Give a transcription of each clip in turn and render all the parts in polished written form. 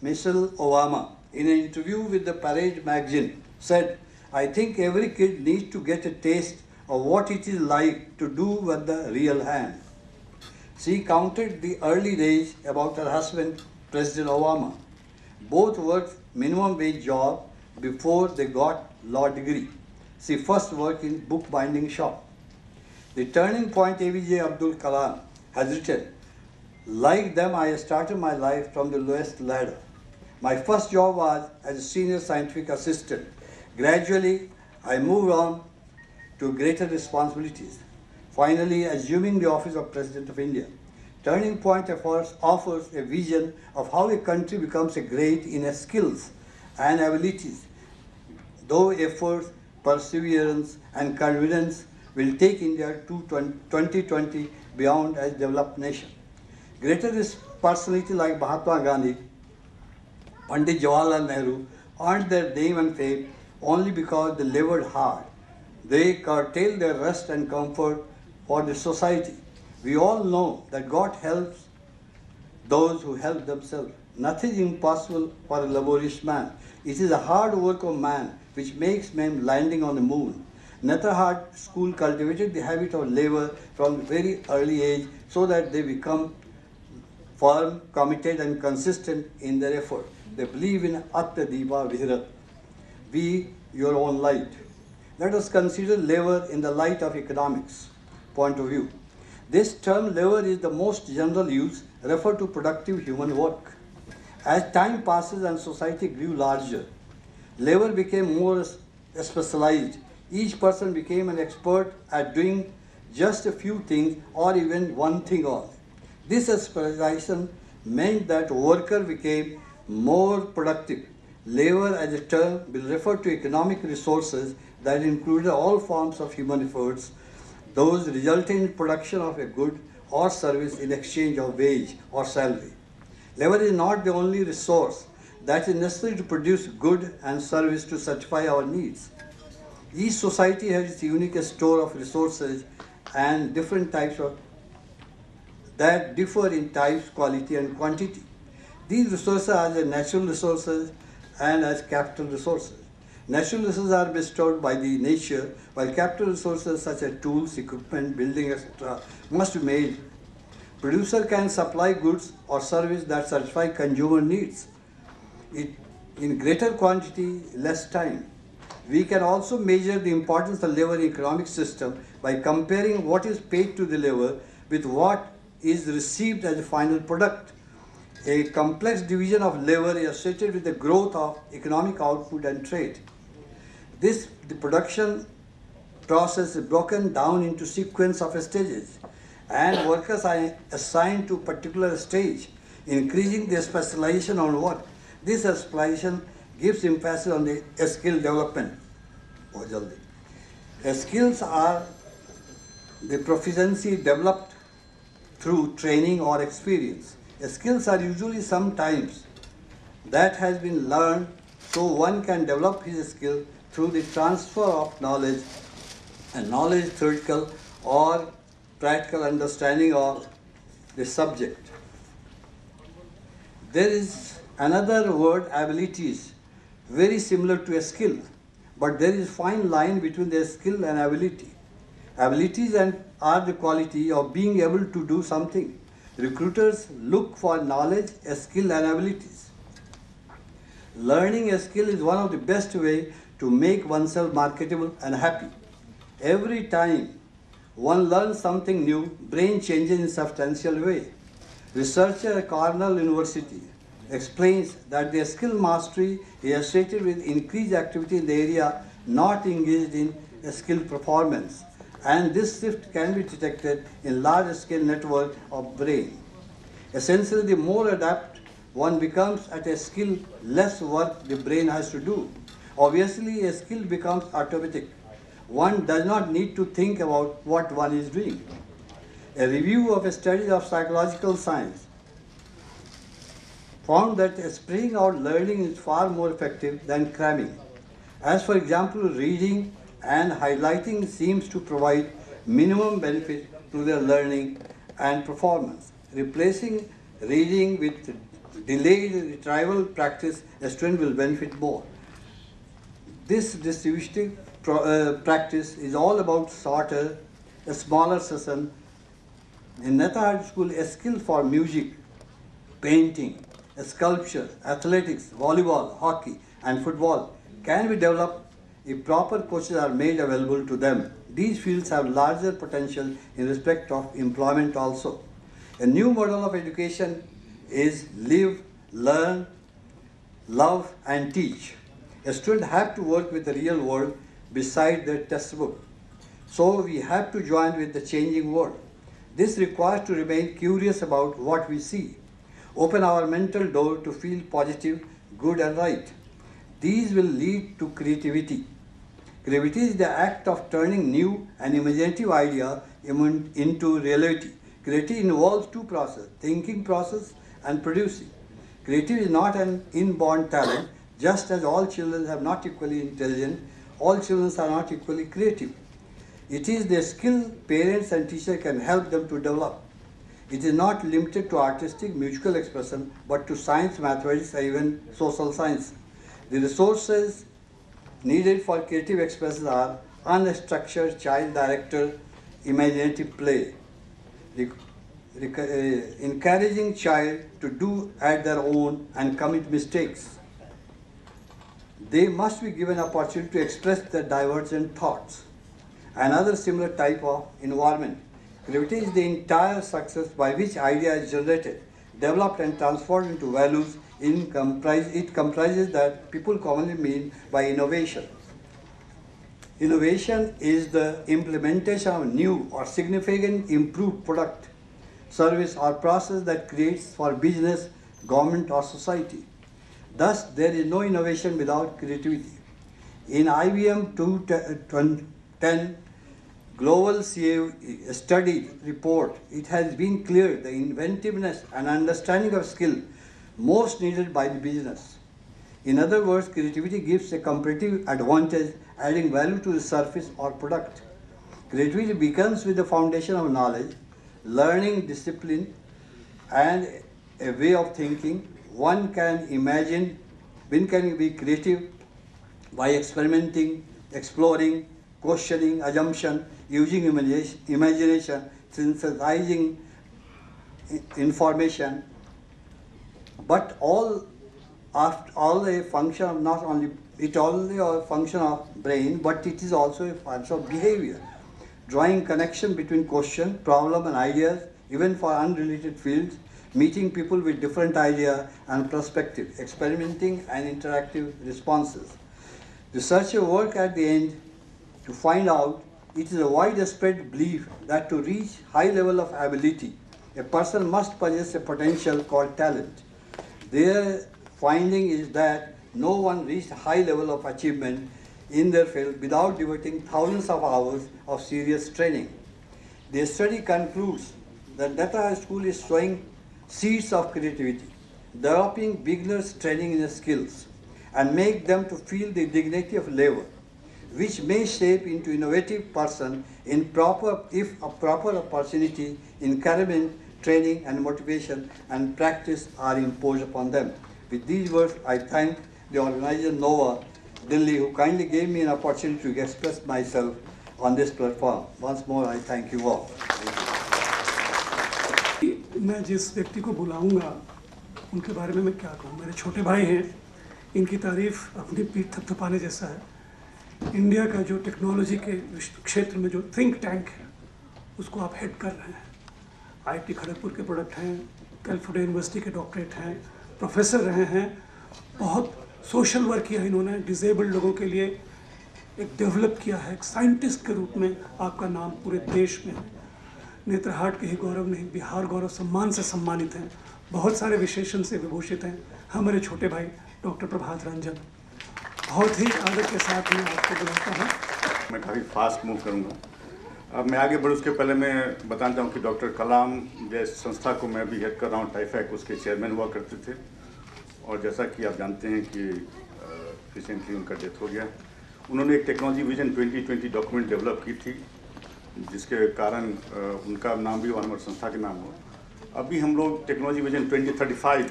Michelle Obama, in an interview with the Parade magazine, said, I think every kid needs to get a taste of what it is like to do with the real hand. She counted the early days about her husband, President Obama. Both worked minimum wage job before they got law degree. She first worked in bookbinding shop. The turning point APJ Abdul Kalam has written, like them, I started my life from the lowest ladder. My first job was as a senior scientific assistant. Gradually, I moved on to greater responsibilities, finally assuming the office of President of India. Turning Point offers a vision of how a country becomes a great in skills and abilities, though efforts, perseverance, and confidence will take India to 2020 beyond as developed nation. Greater personalities like Mahatma Gandhi, Pandit Jawaharlal Nehru earned their name and fame only because they labored hard. They curtailed their rest and comfort for the society. We all know that God helps those who help themselves. Nothing is impossible for a laborious man. It is the hard work of man which makes men landing on the moon. Netarhat school cultivated the habit of labor from a very early age so that they become firm, committed, and consistent in their effort. They believe in Atta Diva Vihirat. Be your own light. Let us consider labor in the light of economics point of view. This term labor is the most general use, refer to productive human work. As time passes and society grew larger, labor became more specialized. Each person became an expert at doing just a few things or even one thing only. This specialization meant that worker became more productive. Labor as a term will refer to economic resources that included all forms of human efforts, those resulting in production of a good or service in exchange of wage or salary. Labor is not the only resource that is necessary to produce good and service to satisfy our needs. Each society has its unique store of resources and different types of that differ in types, quality, and quantity. These resources are the natural resources and as capital resources. Natural resources are bestowed by the nature, while capital resources such as tools, equipment, building, etc. must be made. Producer can supply goods or service that satisfy consumer needs in greater quantity, less time. We can also measure the importance of labor in economic system by comparing what is paid to the labor with what is received as a final product. A complex division of labor is associated with the growth of economic output and trade. The production process is broken down into sequence of stages, and workers are assigned to a particular stage, increasing their specialization on work. This specialization gives emphasis on the skill development. Skills are the proficiency developed through training or experience. Skills are usually sometimes that has been learned so one can develop his skill through the transfer of knowledge and knowledge theoretical or practical understanding of the subject. There is another word, abilities, very similar to a skill, but there is a fine line between the skill and ability. Abilities are the quality of being able to do something. Recruiters look for knowledge, a skill, and abilities. Learning a skill is one of the best ways to make oneself marketable and happy. Every time one learns something new, brain changes in a substantial way. Researcher at Cornell University explains that their skill mastery is associated with increased activity in the area not engaged in skill performance. And this shift can be detected in large-scale network of brain. Essentially, the more adept one becomes at a skill, less work the brain has to do. Obviously, a skill becomes automatic. One does not need to think about what one is doing. A review of a study of psychological science found that spreading out learning is far more effective than cramming. As for example, reading and highlighting seems to provide minimum benefit to their learning and performance. Replacing reading with delayed retrieval practice, a student will benefit more. This distributive practice is all about shorter, a smaller session. In Netta Art School, a skill for music, painting, sculpture, athletics, volleyball, hockey, and football can be developed if proper coaches are made available to them. These fields have larger potential in respect of employment also. A new model of education is live, learn, love, and teach. A student have to work with the real world beside their textbook. So we have to join with the changing world. This requires to remain curious about what we see. Open our mental door to feel positive, good and right. These will lead to creativity. Creativity is the act of turning new and imaginative idea into reality. Creativity involves two processes, thinking process and producing. Creativity is not an inborn talent, just as all children are not equally intelligent, all children are not equally creative. It is the skill parents and teachers can help them to develop. It is not limited to artistic, musical expression, but to science, mathematics, and even social science. The resources needed for creative expression are unstructured child-directed imaginative play, encouraging child to do at their own and commit mistakes. They must be given opportunity to express their divergent thoughts. Another similar type of environment. Creativity is the entire success by which idea is generated, developed and transformed into values. It comprises that people commonly mean by innovation. Innovation is the implementation of new or significant improved product, service or process that creates for business, government or society. Thus, there is no innovation without creativity. In IBM 2010 Global CA Study report, it has been clear the inventiveness and understanding of skill most needed by the business. In other words, creativity gives a competitive advantage, adding value to the service or product. Creativity begins with the foundation of knowledge, learning, discipline, and a way of thinking. One can be creative by experimenting, exploring, questioning, assumption, using imagination, synthesizing information, but all a function of not only a function of brain, but it is also a function of behavior. Drawing connection between question, problem, and ideas, even for unrelated fields, meeting people with different ideas and perspective, experimenting and interactive responses. Researchers work at the end to find out. It is a widespread belief that to reach high level of ability, a person must possess a potential called talent. Their finding is that no one reached high level of achievement in their field without devoting thousands of hours of serious training. The study concludes that Netta High School is showing seeds of creativity, developing beginners training in skills, and make them to feel the dignity of labor, which may shape into innovative person if a proper opportunity, encouragement, training and motivation and practice are imposed upon them. With these words, I thank the organizer Nova Delhi who kindly gave me an opportunity to express myself on this platform. Once more, I thank you all. मैं जिस व्यक्ति को बुलाऊंगा उनके बारे में मैं क्या कहूँ। मेरे छोटे भाई हैं, इनकी तारीफ अपनी पीठ थपथपाने जैसा है। इंडिया का जो टेक्नोलॉजी के क्षेत्र में जो थिंक टैंक है उसको आप हेड कर रहे हैं। आईआईटी खड़गपुर के प्रोडक्ट हैं, कैलफोर्निया यूनिवर्सिटी के डॉक्टरेट हैं, प्रोफेसर रहे हैं, बहुत सोशल वर्क किया इन्होंने, डिसेबल्ड लोगों के लिए एक डेवलप किया है। एक साइंटिस्ट के रूप में आपका नाम पूरे देश में है। नेत्रहाट के ही गौरव नहीं, बिहार गौरव सम्मान से सम्मानित हैं, बहुत सारे विशेषण से विभूषित हैं। हमारे छोटे भाई डॉक्टर प्रभात रंजन, बहुत ही आदर के साथ मैं आपको बुलाता हूँ। मैं काफ़ी फास्ट मूव करूँगा। अब मैं आगे बढ़ूँ उसके पहले मैं बताना चाहूँ कि डॉक्टर कलाम जैसे संस्था को मैं भी हेड कर रहा हूँ, टाइफैक उसके चेयरमैन हुआ करते थे, और जैसा कि आप जानते हैं कि रिसेंटली उनका डेथ हो गया। उन्होंने एक टेक्नोलॉजी विजन 2020 डॉक्यूमेंट डेवलप की थी, जिसके कारण उनका नाम भी हमारी संस्था के नाम हो। अभी हम लोग टेक्नोलॉजी विजन 2035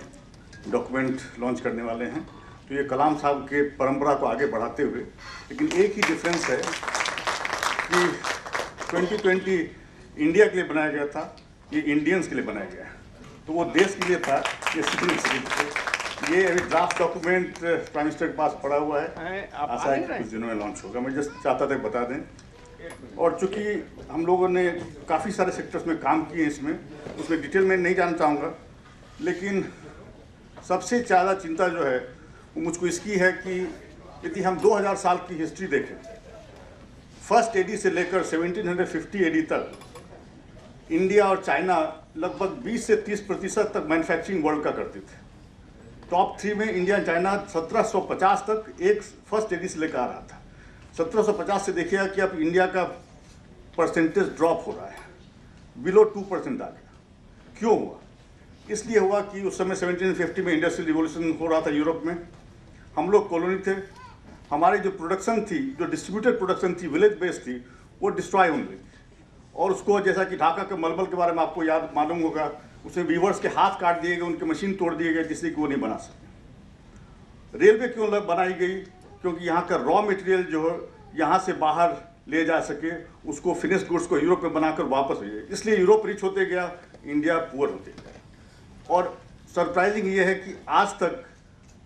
डॉक्यूमेंट लॉन्च करने वाले हैं। तो ये कलाम साहब के परंपरा को आगे बढ़ाते हुए, लेकिन एक ही डिफरेंस है कि 2020 इंडिया के लिए बनाया गया था, ये इंडियंस के लिए बनाया गया है। तो वो देश के लिए था, ये ये अभी ड्राफ्ट डॉक्यूमेंट प्राइम मिनिस्टर के पास पड़ा हुआ है, आशा है कि कुछ दिनों में लॉन्च होगा। मैं जस्ट चाहता था बता दें। और चूंकि हम लोगों ने काफ़ी सारे सेक्टर्स में काम किए इसमें, उसमें डिटेल में नहीं जानना चाहूँगा, लेकिन सबसे ज़्यादा चिंता जो है वो मुझको इसकी है कि यदि हम 2000 साल की हिस्ट्री देखें, फर्स्ट एडी से लेकर 1750 एडी तक इंडिया और चाइना लगभग 20 से 30% तक मैन्युफैक्चरिंग वर्ल्ड का करते थे। टॉप 3 में इंडिया और चाइना 1750 तक एक फर्स्ट एडी से लेकर आ रहा था। 1750 से देखिएगा कि अब इंडिया का परसेंटेज ड्रॉप हो रहा है, बिलो 2% आ गया। क्यों हुआ? इसलिए हुआ कि उस समय 1750 में इंडस्ट्रियल रिवॉल्यूशन हो रहा था यूरोप में, हम लोग कॉलोनी थे, हमारी जो प्रोडक्शन थी, जो डिस्ट्रीब्यूटेड प्रोडक्शन थी, विलेज बेस्ड थी, वो डिस्ट्रॉय होने लगी। और उसको जैसा कि ढाका के मलबल के बारे में आपको याद मालूम होगा, उसमें वीवर्स के हाथ काट दिए गए, उनके मशीन तोड़ दिए गए जिससे कि वो नहीं बना सके। रेलवे क्यों बनाई गई? क्योंकि यहाँ का रॉ मटेरियल जो है यहाँ से बाहर ले जा सके, उसको फिनिश्ड गुड्स को यूरोप में बनाकर वापस भेजे। इसलिए यूरोप रिच होते गया, इंडिया पुअर होते गया। और सरप्राइजिंग ये है कि आज तक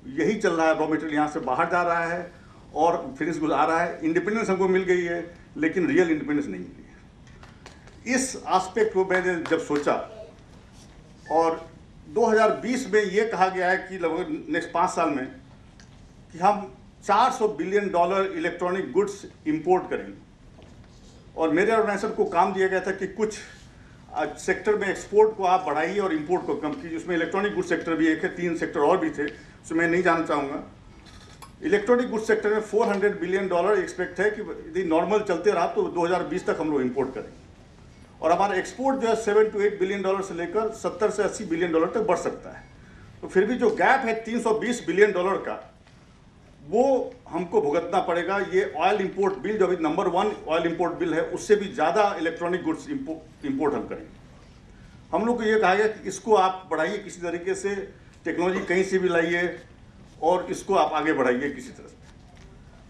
यही चल रहा है, रॉ मटेरियल यहाँ से बाहर जा रहा है और फिनिश गुड्स आ रहा है। इंडिपेंडेंस हमको मिल गई है, लेकिन रियल इंडिपेंडेंस नहीं मिली है। इस एस्पेक्ट को मैंने जब सोचा, और 2020 में ये कहा गया है कि लगभग नेक्स्ट 5 साल में कि हम $400 बिलियन इलेक्ट्रॉनिक गुड्स इंपोर्ट करेंगे। और मेरे ऑर्गेनाइजेशन को काम दिया गया था कि कुछ सेक्टर में एक्सपोर्ट को आप बढ़ाइए और इंपोर्ट को कम कीजिए। उसमें इलेक्ट्रॉनिक गुड सेक्टर भी एक है, 3 सेक्टर और भी थे, उसमें मैं नहीं जानना चाहूँगा। इलेक्ट्रॉनिक गुड सेक्टर में $400 बिलियन एक्सपेक्ट है कि यदि नॉर्मल चलते रहा तो 2020 तक हम लोग इंपोर्ट करेंगे। और हमारा एक्सपोर्ट जो है $7 to 8 बिलियन से लेकर $70 से 80 बिलियन तक बढ़ सकता है। तो फिर भी जो गैप है $320 बिलियन का, वो हमको भुगतना पड़ेगा। ये ऑयल इंपोर्ट बिल जो अभी नंबर 1 ऑयल इंपोर्ट बिल है, उससे भी ज़्यादा इलेक्ट्रॉनिक गुड्स इंपोर्ट हम करेंगे। हम लोग को ये कहा गया कि इसको आप बढ़ाइए किसी तरीके से, टेक्नोलॉजी कहीं से भी लाइए और इसको आप आगे बढ़ाइए किसी तरह से।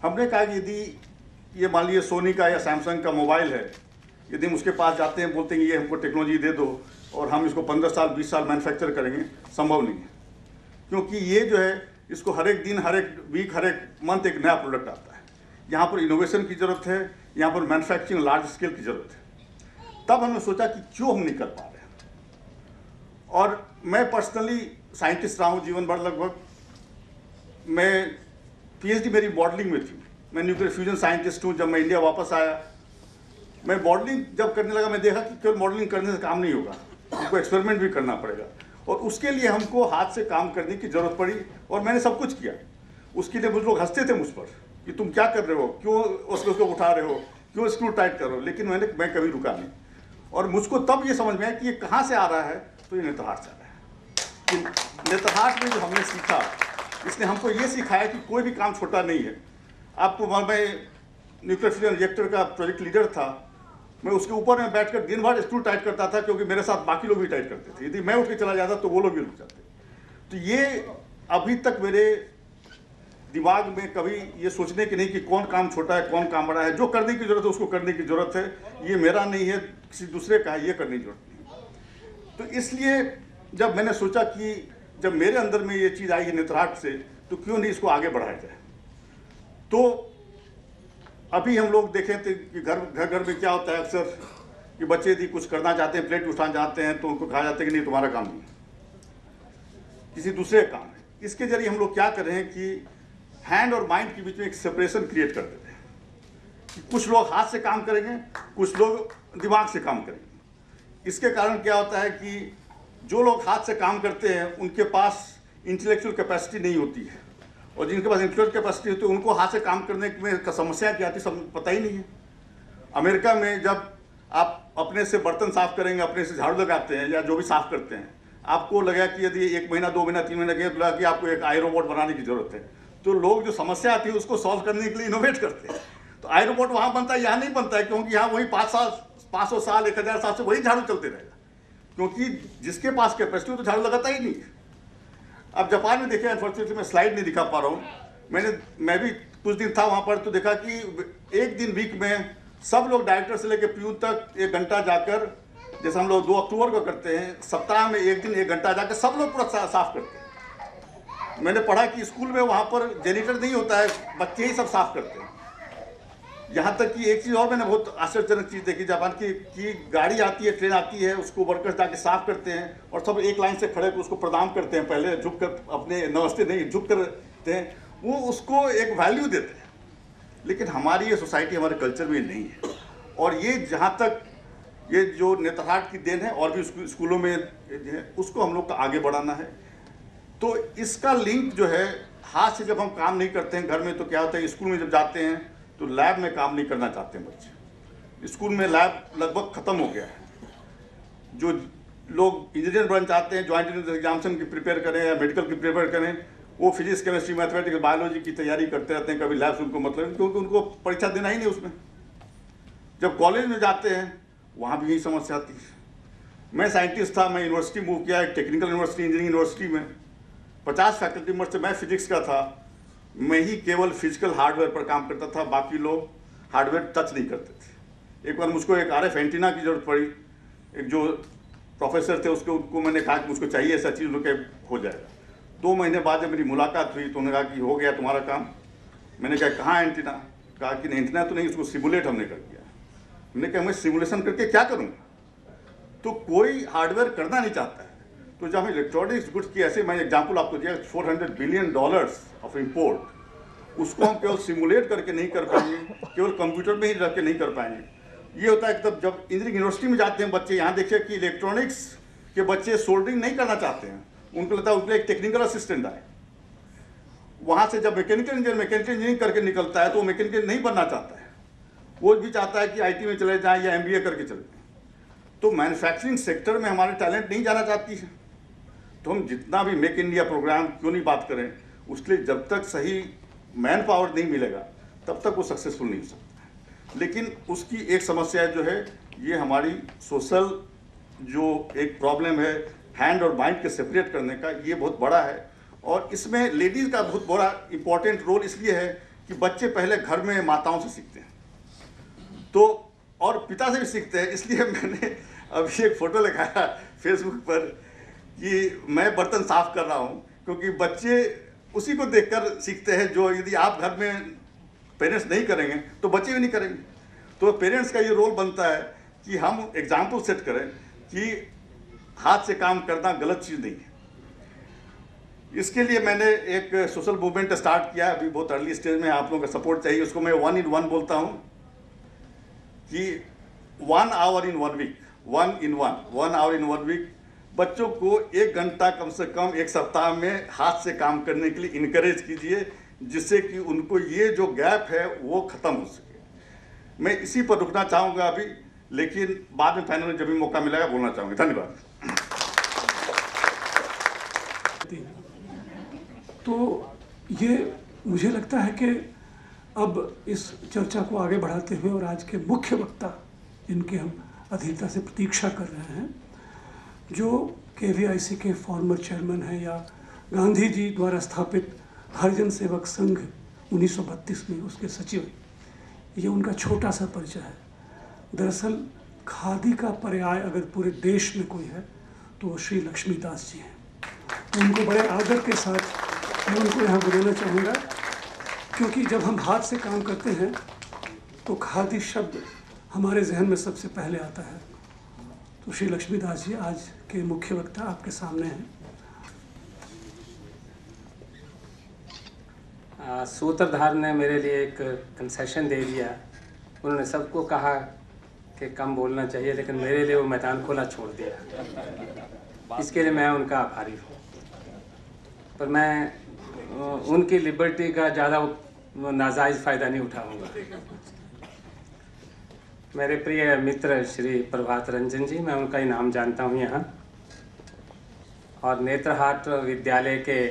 हमने कहा कि यदि ये मान लीजिए सोनी का या सैमसंग का मोबाइल है, यदि हम उसके पास जाते हैं, बोलते हैं ये हमको टेक्नोलॉजी दे दो और हम इसको 15 साल 20 साल मैन्युफैक्चर करेंगे, संभव नहीं है। क्योंकि ये जो है, इसको हर एक दिन, हर एक वीक, हर एक मंथ एक नया प्रोडक्ट आता है। यहाँ पर इनोवेशन की ज़रूरत है, यहाँ पर मैन्युफैक्चरिंग लार्ज स्केल की ज़रूरत है। तब हमने सोचा कि क्यों हम नहीं कर पा रहे हैं। और मैं पर्सनली साइंटिस्ट रहा हूँ जीवन भर लगभग। मैं PhD मेरी मॉडलिंग में थी, मैं न्यूक्लियर फ्यूजन साइंटिस्ट हूँ। जब मैं इंडिया वापस आया, मैं मॉडलिंग जब करने लगा, मैं देखा कि केवल मॉडलिंग करने से काम नहीं होगा, हमको एक्सपेरिमेंट भी करना पड़ेगा। और उसके लिए हमको हाथ से काम करने की ज़रूरत पड़ी, और मैंने सब कुछ किया। उसके लिए कुछ लोग हंसते थे मुझ पर कि तुम क्या कर रहे हो, क्यों उसको उठा रहे हो, क्यों स्क्रू टाइट कर रहे हो, लेकिन मैं कभी रुका नहीं। और मुझको तब ये समझ में आया कि ये कहाँ से आ रहा है, तो ये नेतरहाट से आ रहा है। कि नेतरहाट में जो हमने सीखा, इसने हमको ये सिखाया कि कोई भी काम छोटा नहीं है। आपको मैं न्यूक्लियर फ्यूजन रिएक्टर का प्रोजेक्ट लीडर था, मैं उसके ऊपर में बैठकर दिन भर स्क्रू टाइट करता था, क्योंकि मेरे साथ बाकी लोग भी टाइट करते थे। यदि मैं उठ के चला जाता तो वो लोग भी रुक जाते। तो ये अभी तक मेरे दिमाग में कभी ये सोचने की नहीं कि कौन काम छोटा है, कौन काम बड़ा है। जो करने की ज़रूरत है उसको करने की ज़रूरत है। ये मेरा नहीं है, किसी दूसरे का है, ये करने की ज़रूरत नहीं। तो इसलिए जब मैंने सोचा कि जब मेरे अंदर में ये चीज़ आई है नेतरहाट से, तो क्यों नहीं इसको आगे बढ़ाया जाए। तो अभी हम लोग देखें तो कि घर में क्या होता है अक्सर कि बच्चे यदि कुछ करना चाहते हैं, प्लेट उठाना चाहते हैं, तो उनको कहा जाता है कि नहीं तुम्हारा काम नहीं, किसी दूसरे का काम है। इसके जरिए हम लोग क्या कर रहे हैं कि हैंड और माइंड के बीच में एक सेपरेशन क्रिएट कर देते हैं कि कुछ लोग हाथ से काम करेंगे, कुछ लोग दिमाग से काम करेंगे। इसके कारण क्या होता है कि जो लोग हाथ से काम करते हैं उनके पास इंटेलेक्चुअल कैपेसिटी नहीं होती है, और जिनके पास इंटेलेक्चुअल कैपेसिटी होती है उनको हाथ से काम करने में समस्या क्या आती है पता ही नहीं है। अमेरिका में जब आप अपने से बर्तन साफ करेंगे, अपने से झाड़ू लगाते हैं या जो भी साफ करते हैं, आपको लगा कि यदि 1 महीना 2 महीना 3 महीना लगा कि आपको एक आई रोबोट बनाने की जरूरत है, तो लोग जो समस्या आती है उसको सॉल्व करने के लिए इनोवेट करते हैं। तो आई रोबोट वहाँ बनता है, यहाँ नहीं बनता है, क्योंकि यहाँ वही 500 साल 1000 साल से वही झाड़ू चलते रहेगा, क्योंकि जिसके पास कैपेसिटी तो झाड़ू लगाता ही नहीं है। अब जापान में देखे, अनफॉर्चुनेटली मैं स्लाइड नहीं दिखा पा रहा हूँ, मैं भी कुछ दिन था वहाँ पर, तो देखा कि एक दिन वीक में सब लोग डायरेक्टर से लेकर प्यून तक 1 घंटा जाकर, जैसे हम लोग 2 अक्टूबर को करते हैं, सप्ताह में एक दिन 1 घंटा जाकर सब लोग पूरा साफ करते हैं। मैंने पढ़ा कि स्कूल में वहाँ पर जेनिटर नहीं होता है, बच्चे ही सब साफ करते हैं। यहाँ तक कि एक चीज़ और मैंने बहुत आश्चर्यजनक चीज़ देखी जापान की, कि गाड़ी आती है, ट्रेन आती है, उसको वर्कर्स जाके साफ करते हैं और सब एक लाइन से खड़े कर उसको प्रणाम करते हैं, पहले झुक कर, अपने नमस्ते नहीं झुक करते हैं, वो उसको एक वैल्यू देते हैं। लेकिन हमारी ये सोसाइटी, हमारे कल्चर में नहीं है। और ये जहाँ तक ये जो नेतरहाट की देन है, और भी स्कूलों में है, उसको हम लोग को आगे बढ़ाना है। तो इसका लिंक जो है, हाथ से जब हम काम नहीं करते हैं घर में, तो क्या होता है, स्कूल में जब जाते हैं तो लैब में काम नहीं करना चाहते हैं बच्चे। स्कूल में लैब लगभग ख़त्म हो गया है। जो लोग इंजीनियर बनना चाहते हैं, ज्वाइंट इंजीनियर एग्जामिनेशन की प्रिपेयर करें या मेडिकल की प्रिपेयर करें, वो फिजिक्स, केमिस्ट्री, मैथमेटिक्स, बायोलॉजी की तैयारी करते रहते हैं, कभी लैब से उनको मतलब, क्योंकि उनको परीक्षा देना ही नहीं उसमें। जब कॉलेज में जाते हैं वहाँ भी यही समस्या आती है। मैं साइंटिस्ट था, मैं यूनिवर्सिटी मूव किया, एक टेक्निकल यूनिवर्सिटी, इंजीनियरिंग यूनिवर्सिटी में 50 फैकल्टी मेंबर से मैं फिजिक्स का था। मैं ही केवल फिजिकल हार्डवेयर पर काम करता था, बाकी लोग हार्डवेयर टच नहीं करते थे। एक बार मुझको एक RF एंटीना की जरूरत पड़ी, एक जो प्रोफेसर थे उनको मैंने कहा कि मुझको चाहिए ऐसा चीज़, उनके हो जाएगा। 2 महीने बाद जब मेरी मुलाकात हुई तो उन्होंने कहा कि हो गया तुम्हारा काम। मैंने कहा कहाँ एंटीना? कहा कि एंटीना तो नहीं, उसको सिमुलेट हमने कर दिया। मैंने कहा मैं सिमुलेशन करके क्या करूँगा? तो कोई हार्डवेयर करना नहीं चाहता है। तो जब हम इलेक्ट्रॉनिक्स गुड्स की, ऐसे मैं एग्जांपल आपको दिया, $400 बिलियन ऑफ इंपोर्ट, उसको हम केवल सिमुलेट करके नहीं कर पाएंगे, केवल कंप्यूटर में ही रह के नहीं कर पाएंगे। ये होता है कि तब जब इंजीनियरिंग यूनिवर्सिटी में जाते हैं बच्चे, यहाँ देखिए कि इलेक्ट्रॉनिक्स के बच्चे सोल्डरिंग नहीं करना चाहते हैं, उनको लगता है उनके एक टेक्निकल असिस्टेंट आए। वहाँ से जब मैकेनिकल इंजीनियरिंग करके निकलता है तो वो मैकेनिकल नहीं बनना चाहता है, वो भी चाहता है कि IT में चले जाएँ या MBA करके चले जाएँ। तो मैन्युफैक्चरिंग सेक्टर में हमारे टैलेंट नहीं जाना चाहती है। तो हम जितना भी मेक इंडिया प्रोग्राम क्यों नहीं बात करें, उसके लिए जब तक सही मैन पावर नहीं मिलेगा तब तक वो सक्सेसफुल नहीं हो सकता। लेकिन उसकी एक समस्या जो है, ये हमारी सोशल जो एक प्रॉब्लम है, हैंड और माइंड के सेपरेट करने का, ये बहुत बड़ा है। और इसमें लेडीज़ का बहुत बड़ा इंपॉर्टेंट रोल इसलिए है कि बच्चे पहले घर में माताओं से सीखते हैं, तो और पिता से भी सीखते हैं। इसलिए मैंने अभी एक फ़ोटो लगाया फेसबुक पर कि मैं बर्तन साफ कर रहा हूँ, क्योंकि बच्चे उसी को देखकर सीखते हैं, जो यदि आप घर में पेरेंट्स नहीं करेंगे तो बच्चे भी नहीं करेंगे। तो पेरेंट्स का ये रोल बनता है कि हम एग्जाम्पल सेट करें कि हाथ से काम करना गलत चीज़ नहीं है। इसके लिए मैंने एक सोशल मूवमेंट स्टार्ट किया, अभी बहुत अर्ली स्टेज में, आप लोगों का सपोर्ट चाहिए। उसको मैं 1 in 1 बोलता हूँ कि 1 hour in 1 week, 1 hour in 1 week। बच्चों को 1 घंटा कम से कम एक सप्ताह में हाथ से काम करने के लिए इनकरेज कीजिए, जिससे कि उनको ये जो गैप है वो ख़त्म हो सके। मैं इसी पर रुकना चाहूँगा अभी, लेकिन बाद में फाइनल में जब भी मौका मिलेगा बोलना चाहूँगा। धन्यवाद। तो ये मुझे लगता है कि अब इस चर्चा को आगे बढ़ाते हुए, और आज के मुख्य वक्ता जिनकी हम अधिकता से प्रतीक्षा कर रहे हैं, जो KVIC के फॉर्मर चेयरमैन हैं या गांधी जी द्वारा स्थापित हरिजन सेवक संघ 1932 में उसके सचिव, ये उनका छोटा सा परिचय है। दरअसल खादी का पर्याय अगर पूरे देश में कोई है तो वो श्री लक्ष्मीदास जी हैं। उनको बड़े आदर के साथ मैं उनको यहाँ बुलाना चाहूँगा, क्योंकि जब हम हाथ से काम करते हैं तो खादी शब्द हमारे जहन में सबसे पहले आता है। तो श्री लक्ष्मीदास जी आज के मुख्य वक्ता आपके सामने हैं। सूत्रधार ने मेरे लिए एक कंसेशन दे दिया। उन्होंने सबको कहा कि कम बोलना चाहिए, लेकिन मेरे लिए वो मैदान खुला छोड़ दिया। इसके लिए मैं उनका आभारी हूँ। पर मैं उनकी लिबर्टी का ज़्यादा नाजायज़ फ़ायदा नहीं उठाऊँगा। मेरे प्रिय मित्र श्री प्रभात रंजन जी, मैं उनका इनाम जानता हूँ यहाँ, और नेत्रहाट विद्यालय के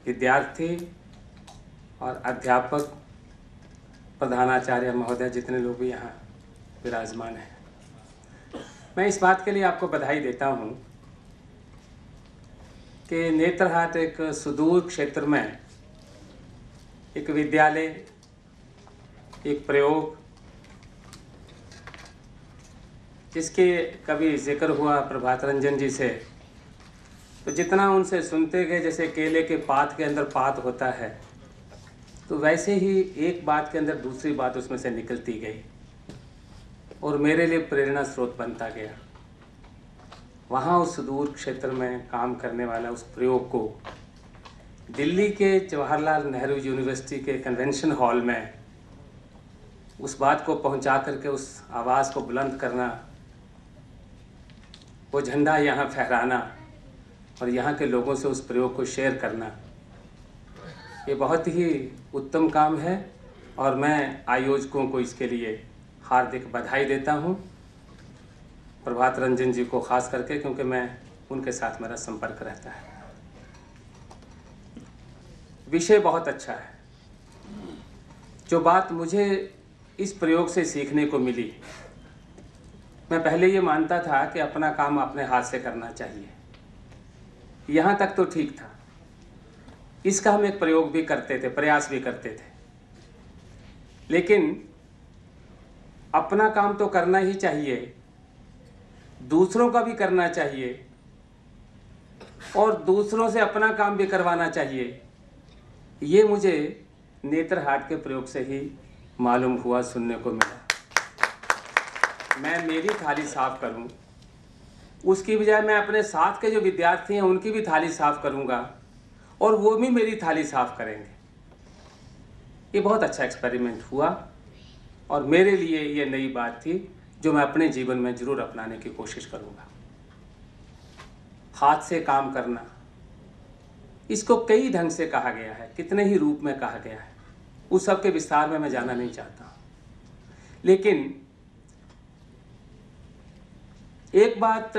विद्यार्थी और अध्यापक, प्रधानाचार्य महोदय, जितने लोग भी यहाँ विराजमान हैं, मैं इस बात के लिए आपको बधाई देता हूँ कि नेतरहाट एक सुदूर क्षेत्र में एक विद्यालय, एक प्रयोग, जिसके कभी जिक्र हुआ प्रभात रंजन जी से, तो जितना उनसे सुनते गए, जैसे केले के पात के अंदर पात होता है, तो वैसे ही एक बात के अंदर दूसरी बात उसमें से निकलती गई और मेरे लिए प्रेरणा स्रोत बनता गया। वहाँ उस सुदूर क्षेत्र में काम करने वाला उस प्रयोग को दिल्ली के जवाहरलाल नेहरू यूनिवर्सिटी के कन्वेंशन हॉल में उस बात को पहुंचा करके उस आवाज़ को बुलंद करना, वो झंडा यहाँ फहराना और यहाँ के लोगों से उस प्रयोग को शेयर करना, ये बहुत ही उत्तम काम है और मैं आयोजकों को इसके लिए हार्दिक बधाई देता हूँ। प्रभात रंजन जी को ख़ास करके, क्योंकि मैं उनके साथ मेरा संपर्क रहता है। विषय बहुत अच्छा है। जो बात मुझे इस प्रयोग से सीखने को मिली, मैं पहले ये मानता था कि अपना काम अपने हाथ से करना चाहिए, यहाँ तक तो ठीक था। इसका हम एक प्रयोग भी करते थे, प्रयास भी करते थे, लेकिन अपना काम तो करना ही चाहिए, दूसरों का भी करना चाहिए और दूसरों से अपना काम भी करवाना चाहिए। ये मुझे नेतरहाट के प्रयोग से ही मालूम हुआ, सुनने को मिला। मैं मेरी थाली साफ करूं, उसकी बजाय मैं अपने साथ के जो विद्यार्थी हैं उनकी भी थाली साफ करूंगा और वो भी मेरी थाली साफ करेंगे। ये बहुत अच्छा एक्सपेरिमेंट हुआ और मेरे लिए ये नई बात थी जो मैं अपने जीवन में ज़रूर अपनाने की कोशिश करूंगा। हाथ से काम करना, इसको कई ढंग से कहा गया है, कितने ही रूप में कहा गया है, उस सब के विस्तार में मैं जाना नहीं चाहता। लेकिन एक बात